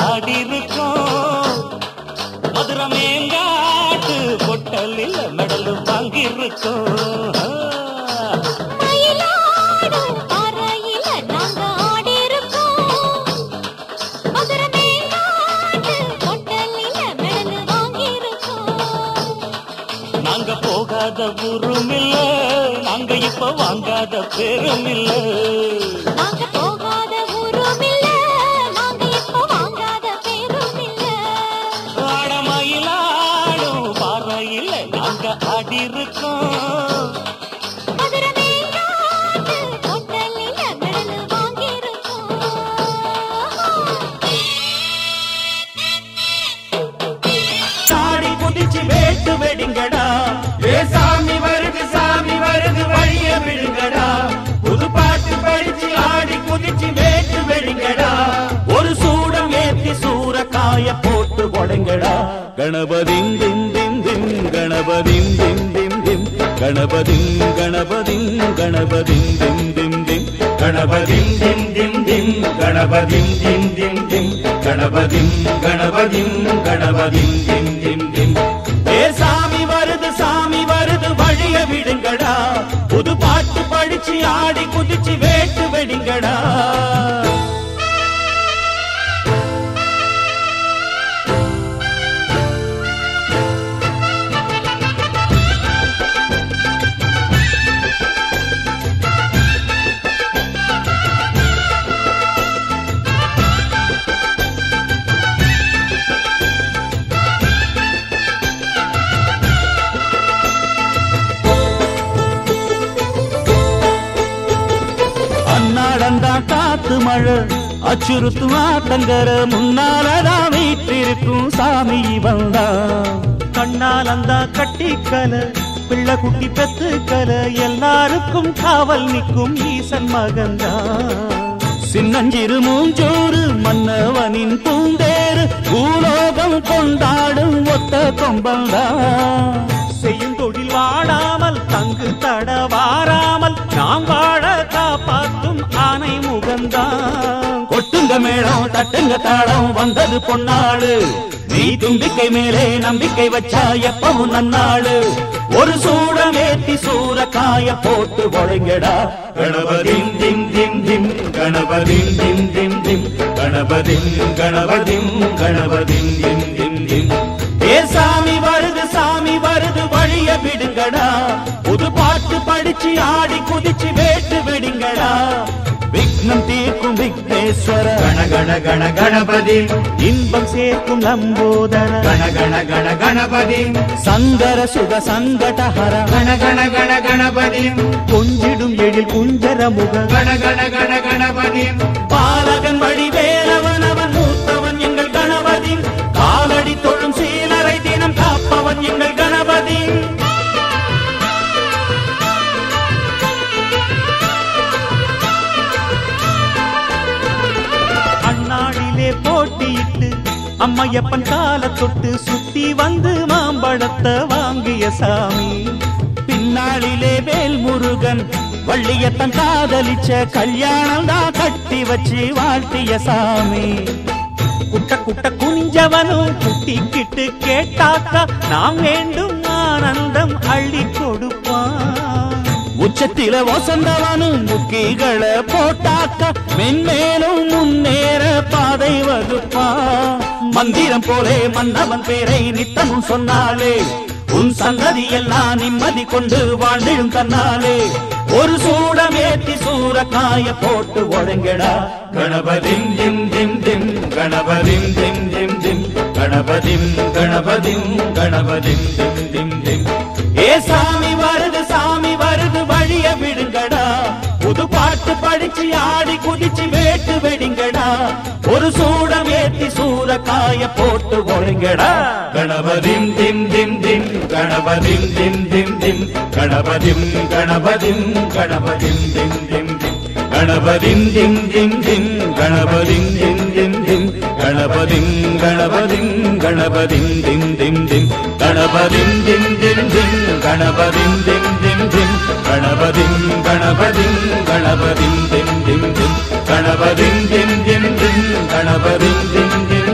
ஆடி இருக்கோம். மதுரை மேங்காட்டு பொட்டலில் மெடல் வாங்கியிருக்கோம். நாங்க போகாத ஊரும் இல்ல, நாங்க இப்ப வாங்காத பேரும் இல்ல. நாங்க போகாத ஊரும் இல்ல, நாங்க இப்ப வாங்காத பேரும் இல்ல. ஆடமயிலாடும் பாறையில் நாங்க ஆடி இருக்கோம். மதுரை மேங்காட்டு பொட்டலில மெடல் வாங்கியிருக்கோம். சாடி குதிச்சு வேட்டு வெடிங்கடா, ஏ சாமி வருது வழிய விடுங்கடா. புது பாட்டு படிச்சு ஆடி குதிச்சு வேட்டு வெடிங்கடா. ஒரு சூடம் ஏத்தி சூரக்காய போட்டு கொடைங்கடா. கணபதிம் திம் திம் திம் கணபதிம் திம் திம் திம் கணபதிம் கணபதிம் கணபதிம் திம் திம் திம் கணபதிம் திம் திம் திம் கணபதிம் திம் திம் திம் கணபதிம் கணபதிம் கணபதிம் திம் திம் திம். ஏ சாமி வருது வழிய விடுங்கடா. புது பாட்டு படிச்சு ஆடி குதிச்சு வேட்டு வெடிங்கடா. அன்னாடந்தா காத்து மழை அச்சுறுத்து ஆத்தங்கர முன்னாலதான் வீட்டிருக்கும் சாமி வந்தா. கண்ணாலந்தா கட்டிக்கல பிள்ளை குட்டி பெத்துக்கல எல்லாருக்கும் காவல் நிற்கும் ஈசன் மகந்தா. சின்னஞ்சிறு மூஞ்சோறு மன்னவனின் பூந்தேறு பூலோகம் கொண்டாடும் ஒத்த கொம்பந்தா. செய்யும் தொழில் வாடாமல் தங்கு தட வாராமல் நாம் வாழ காப்பாற்றும் ஆனை முகந்தா. கொட்டுங்க மேளம் தட்டுங்க தாளம் வந்தது பொன்னாளு. நீ தும்பிக்கை மேலே நம்பிக்கை வச்சா எப்பவும் நன்னாளு. ஒரு சூடம் ஏத்தி சூரக்காய போட்டு கொடைங்கடா. கணபதிம் திம் திம் திம் கணபதிம் திம் திம் திம் கணபதிம் கணபதிம் கணபதிம் திம் திம் திம். ஏ சாமி வருது வழிய விடுங்கடா. புது பாட்டு படிச்சு ஆடி குதிச்சு வேட்டு வெடிங்கடா. விக்னம் தீர்க்கும் விக்னேஸ்வர கண கண கண கணபதி இன்பம் சேர்க்கும் லம்போதர கண கண கண கணபதி சங்கர சுக சங்கடஹர கண கண கண கணபதி கொஞ்சிடும் எழில் குஞ்சர முக கண கண கண கணபதி பாலகன் வழி வேலவன் அவன் மூத்தவன் எங்கள் கணபதி. காலடி தொழும் சீலரை தினம் காப்பவன் எங்கள் கணபதி. அண்ணாடிலே போட்டியிட்டு அம்மையப்பன் கால தொட்டு சுத்தி வந்து மாம்பழத்தை வாங்கிய சாமி. பின்னாளிலே வேல் முருகன் வள்ளியத்தன் காதலிச்ச கல்யாணம் தான் கட்டி வச்சு வாழ்த்திய சாமி. குட்ட குட்ட குஞ்சவனும் குட்டிக்கிட்டு கேட்டாக்கா நாம் வேண்டும் ஆனந்தம் அள்ளி கொடுப்பான். உச்சத்தில வசந்தவனும் முக்கிகளை போட்டாக்க மென்மேலும் முன்னேற பாதை வகுப்பா. மந்திரம் போலே மன்னவன் பேரை நித்தமும் சொன்னாலே உன் சந்ததி எல்லாம் நிம்மதி கொண்டு வாழ்ந்திடும் தன்னாலே. ஒரு சூடம் ஏத்தி சூரக்காய போட்டு ஒழுங்கடா. கணபதிம் திம் திம் திம் கணபதிம் திம் திம் திம் கணபதிம் கணபதிம் கணபதிம் திம் திம் திம். ஏ சாமி வருது வழிய விடுங்கடா. புது பாட்டு படிச்சு ஆடி குதிச்சு வேட்டு வெடிங்கடா. ஒரு சூடம் ஏத்தி சூரக்காய போட்டு ஒழுங்கடா. கணபதிம் திம் திம் திம் கணபதிம் திம் திம் திம் கணபதிம் கணபதிம் கணபதிம் திம் திம் திம் கணபதிம் திம் திம் திம் கணபதிம் திம் திம் திம் கணபதிம் கணபதிம் கணபதிம் திம் திம் திம் கணபதிம் திம் திம் திம் கணபதிம் திம் திம் திம் கணபதிம் கணபதிம் கணபதிம் திம் திம் திம் கணபதிம் திம் திம் திம் கணபதிம் திம் திம்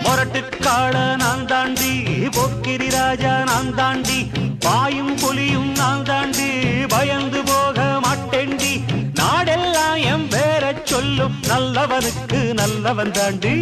மொரட்டுக்காள நான் தாண்டி போக்கிரி ராஜா நான் தாண்டி பாயும் புலியும் நான் தாண்டி பயந்து போக மாட்டேண்டி நாடெல்லாம் என் பேர சொல்லும் நல்லவனுக்கு நல்லவன் தாண்டி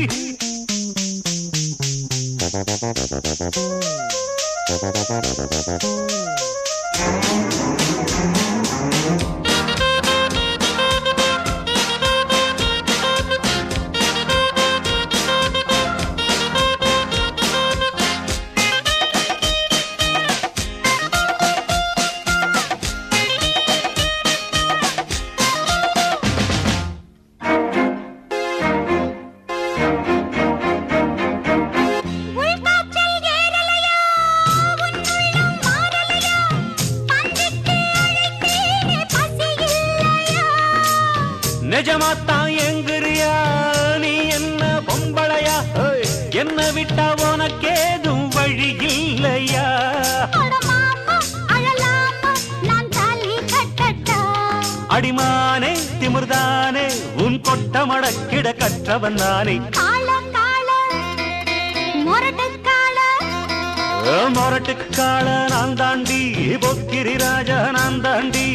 நிஜமாத்தான் எங்குறியா நீ என்ன பொம்பளையா என்ன விட்டா உனக்கேதும் வழி இல்லையா அடிமானே திமிர்தானே உன் கொட்டமடக்கிட கற்றவன் நானே மொரட்டுக்காள நான் தாண்டி பொக்கிரி ராஜா நான் தாண்டி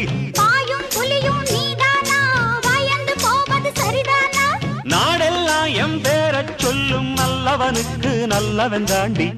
நாடெல்லாம் எம் பேர சொல்லும் நல்லவனுக்கு நல்லவன் தாண்டி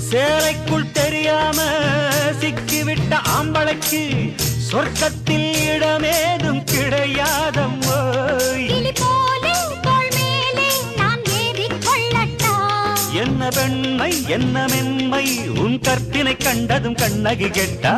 சேலைக்குள் தெரியாம சிக்கிவிட்ட ஆம்பளைக்கு சொர்க்கத்தில் இடமேதும் கிடையாதம்மோ என்ன பெண்மை என்ன மென்மை உன் கற்பினை கண்டதும் கண்ணகி கெட்டா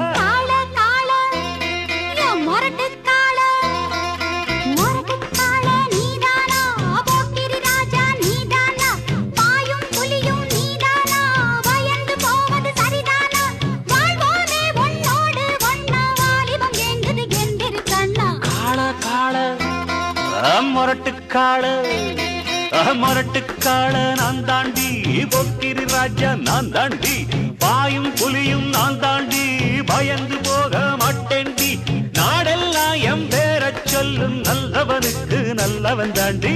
மொரட்டுக்காள நான் தாண்டி பொக்கிரி ராஜா நான் தாண்டி பாயும் புலியும் நான் தாண்டி பயந்து போக மாட்டேண்டி நாடெல்லாம் எம் பேர சொல்லும் நல்லவனுக்கு நல்லவன் தாண்டி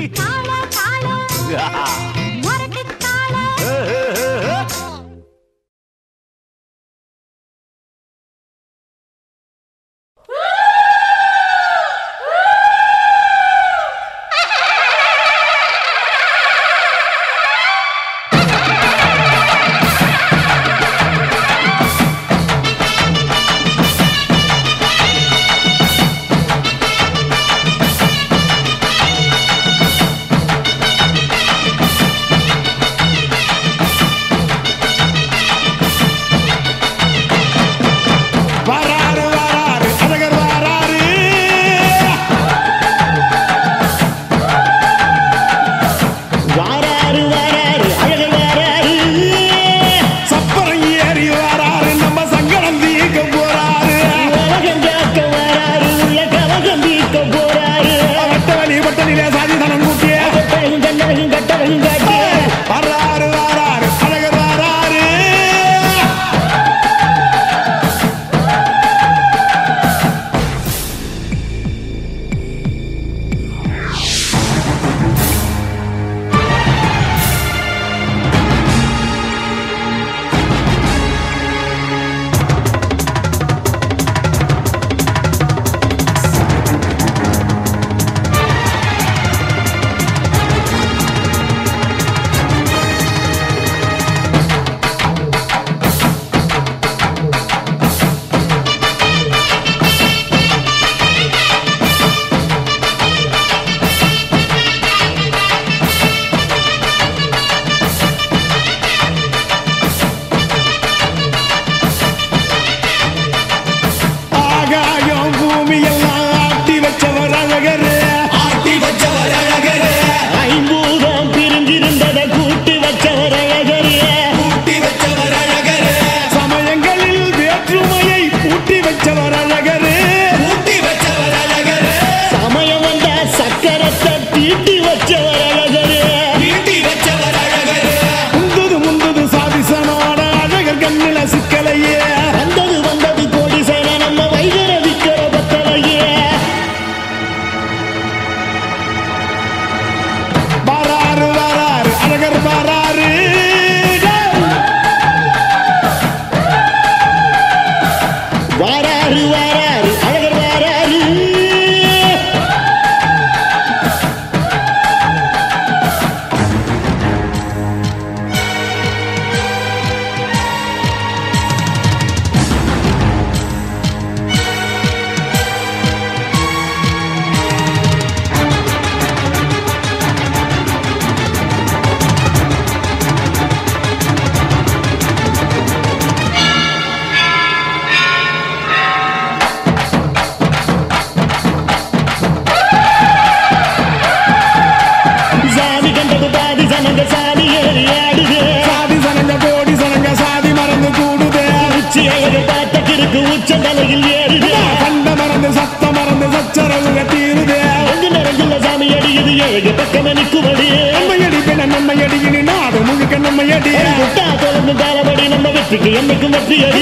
வெற்றிக்கு என்னைக்கும் வெற்றியடி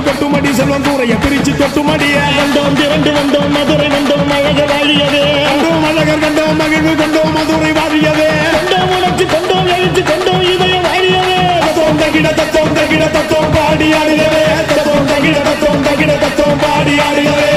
கொட்டுமடி செல்வம் கூரைய பிரிச்சு தொட்டுமடிய வந்தோம் திரண்டு வந்தோம் மதுரை வந்தோம் அழக வாழியதே கண்டோம் அழகர் கண்டோம் மகிழ்வு கொண்டோம் மதுரை வாழியதே கொண்டோம் உணர்ச்சி கொண்டோம் எழுச்சி கொண்டோம் இதயம் வாழியதே தத்தோம் தகிட தத்தோம் பாடி ஆடுகிறே தத்தோம் தகிட தத்தோம் பாடி ஆடுகிறே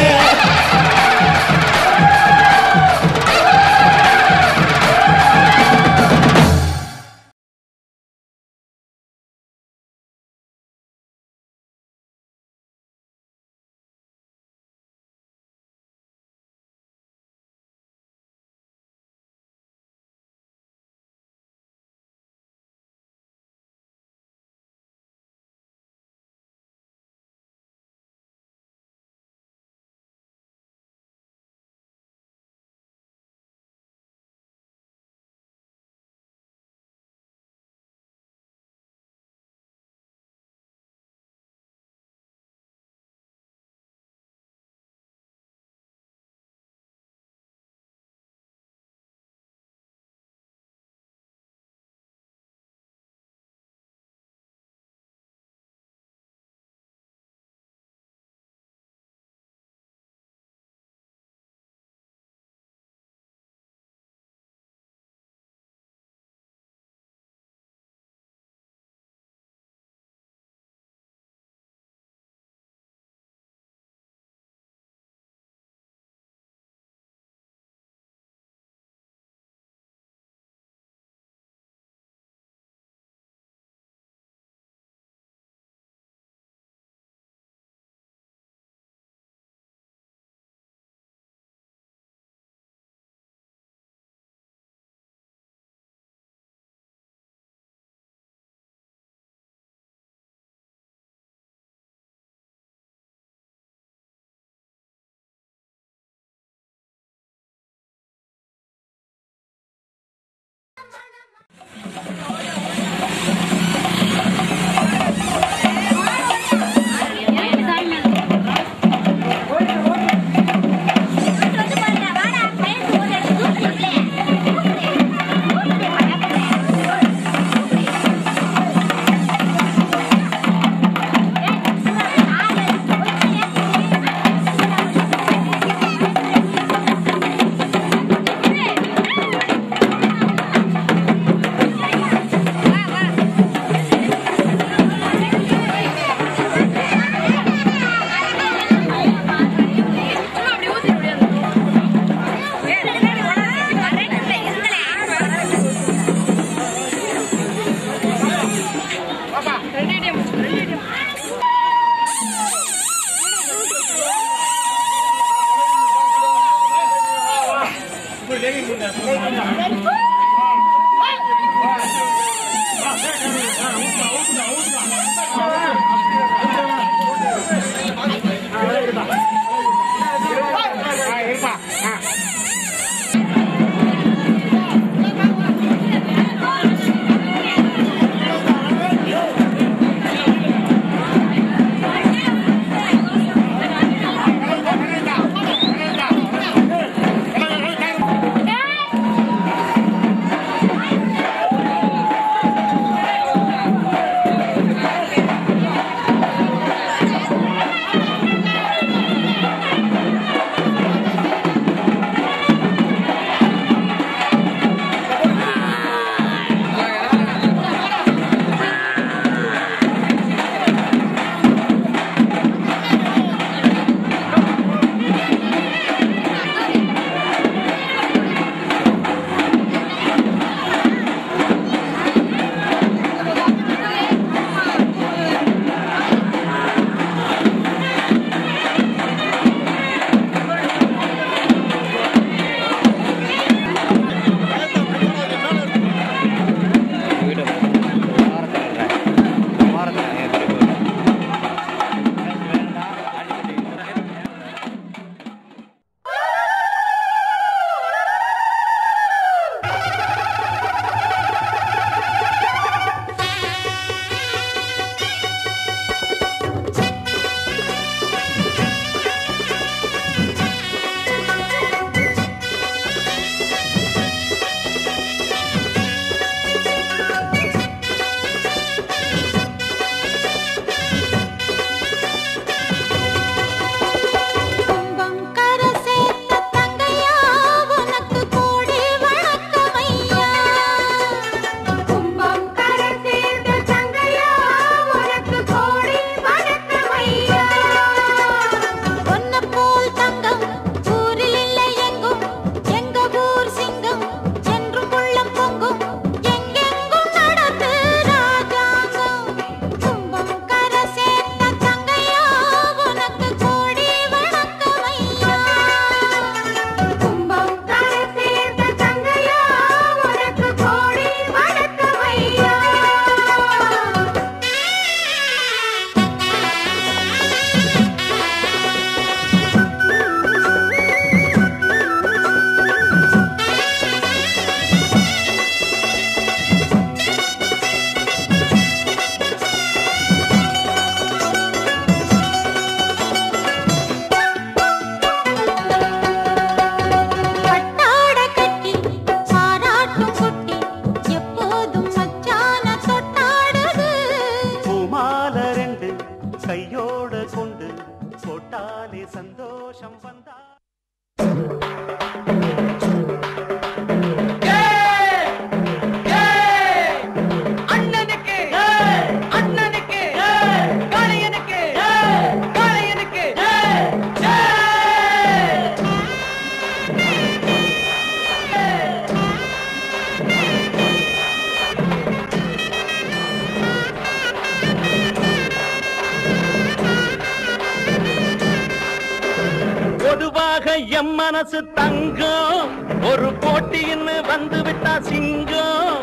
பொதுவாக எம் மனசு தங்கம் ஒரு போட்டின்னு வந்து விட்டா சிங்கம்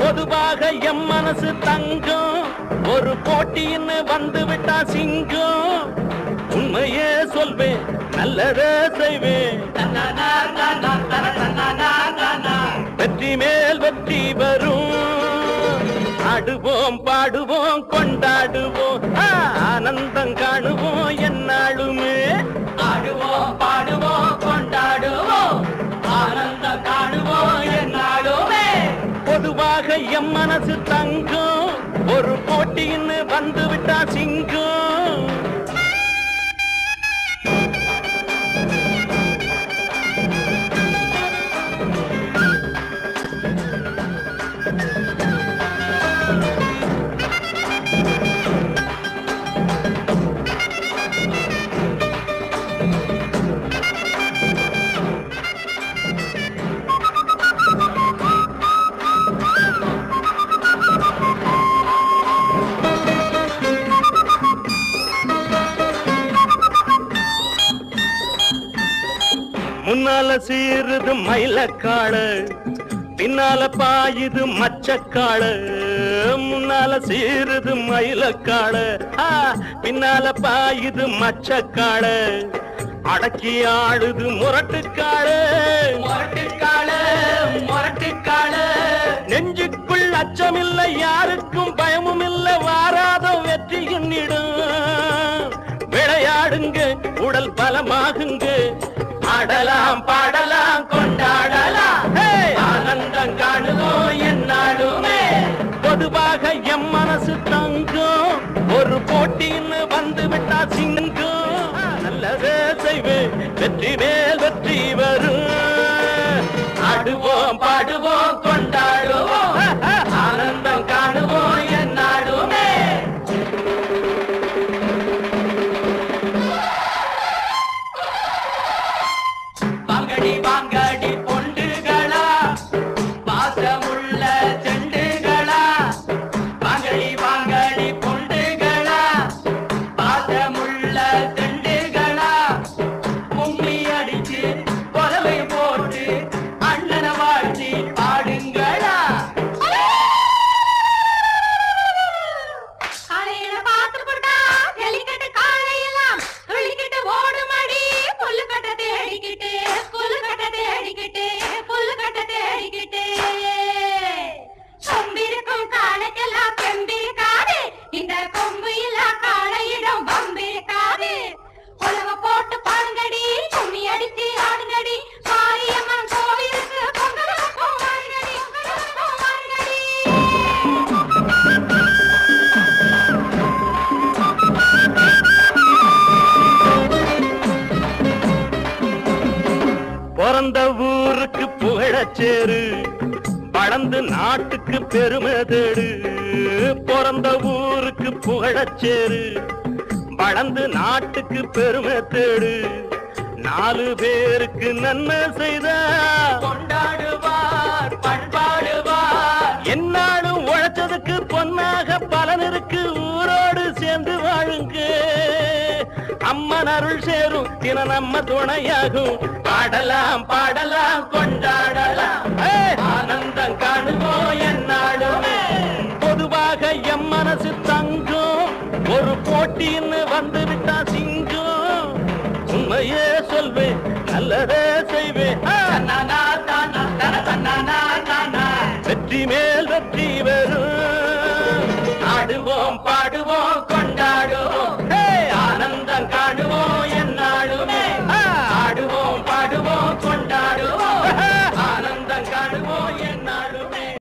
பொதுவாக எம் மனசு தங்கம் ஒரு போட்டின்னு வந்து விட்டா சிங்கம் உண்மையே சொல்வேன் நல்லதே செய்வேன் வெற்றி மேல் வெற்றி வரும் ஆடுவோம் பாடுவோம் கொண்டாடுவோம் ஆனந்தம் காணுவோம் என்னாலுமே ஆடுவோம் பாடுவோம் கொண்டாடுவோம் ஆனந்தம் காணுவோம் என்னாலுமே பொதுவாக எம் மனசு தங்கம் ஒரு போட்டின்னு வந்து விட்டா சிங்கம் முன்னால சீருது மயிலக்காடு பின்னால பாயுது மச்சக்காடு முன்னால சீருது மயிலக்காடு பின்னால பாயுது மச்சக்காடு அடக்கி ஆடுது முரட்டுக்காடு முரட்டுக்காடு முரட்டுக்காடு நெஞ்சுக்குள் அச்சமில்லை யாருக்கும் பயமும் இல்லை வாராத வெற்றி எண்ணிடும் விளையாடுங்க உடல் பலமாகுங்க ஆடலாம் பாடலாம் கொண்டாடலாம் ஆனந்தம் காணுவோம் என்னாலுமே பொதுவாக எம் மனசு தங்கம் ஒரு போட்டின்னு வந்து விட்டா சிங்கம் நல்லதே செய்வேன் வெற்றி மேல் வெற்றி வரும் ஆடுவோம் பாடுவோம் கொண்டாடுவோம் ஆனந்தம் காணுவோம் என்னாலுமே வாங்கடி வாங்கடி பொண்டுகளா பாசமுள்ள செண்டுகளா வாங்கடி வாங்கடி பொண்டுகளா பாசமுள்ள செண்டுகளா கும்மி அடிச்சு கொலவை போட்டு அண்ணனை வாழ்த்தி பாடுங்களா காலையில பார்த்து போட்டா ஜல்லிக்கட்டு காலையெல்லாம் துள்ளிக்கிட்டு ஓடுமடி புல்லுக்கட்ட தேடிக்கிட்டு புல்லுக்கட்ட தேடிக்கிட்டு புல்லுக்கட்ட தேடிக்கிட்டு கொம்பிருக்கும் காலைக்கெல்லாம் பெம்பிருக்காது இந்த கொம்பு இல்லா காளையிடம் வம்பிருக்காது உலக போட்டு பாடுங்கடி கும்மி அடிச்சு ஆடுங்கடி மாரியம்மன் கோவிலுக்கு பொங்கலுக்கும் வாருங்கடி பொங்கலுக்கும் வாருங்கடி பிறந்த ஊருக்கு புகழச்சேரு வளர்ந்து நாட்டுக்கு பெருமை தேடு பிறந்த ஊருக்கு புகழச்சேரு வளர்ந்து நாட்டுக்கு பெருமை தேடு நாலு பேருக்கு நன்மை செய்த கொண்டாடுவார் பண்பாடுவார் என்னாலும் உழைச்சதுக்கு பொன்னாக பலன் இருக்கு ஊரோடு சேர்ந்து வாழுங்க அம்மன் அருள் சேரும் தின நம்ம துணையாகும் பாடலாம் பாடலாம் கொண்டாடலாம் ஆனந்தம் காணுவோம் என்னாலுமே பொதுவாக எம் மனசு தங்கம் ஒரு போட்டின்னு வந்து விட்டா சிங்கம் உண்மையே சொல்வேன் நல்லதே செய்வேன் வெற்றி மேல் வெற்றி வரும் ஆடுவோம் பாடுவோம்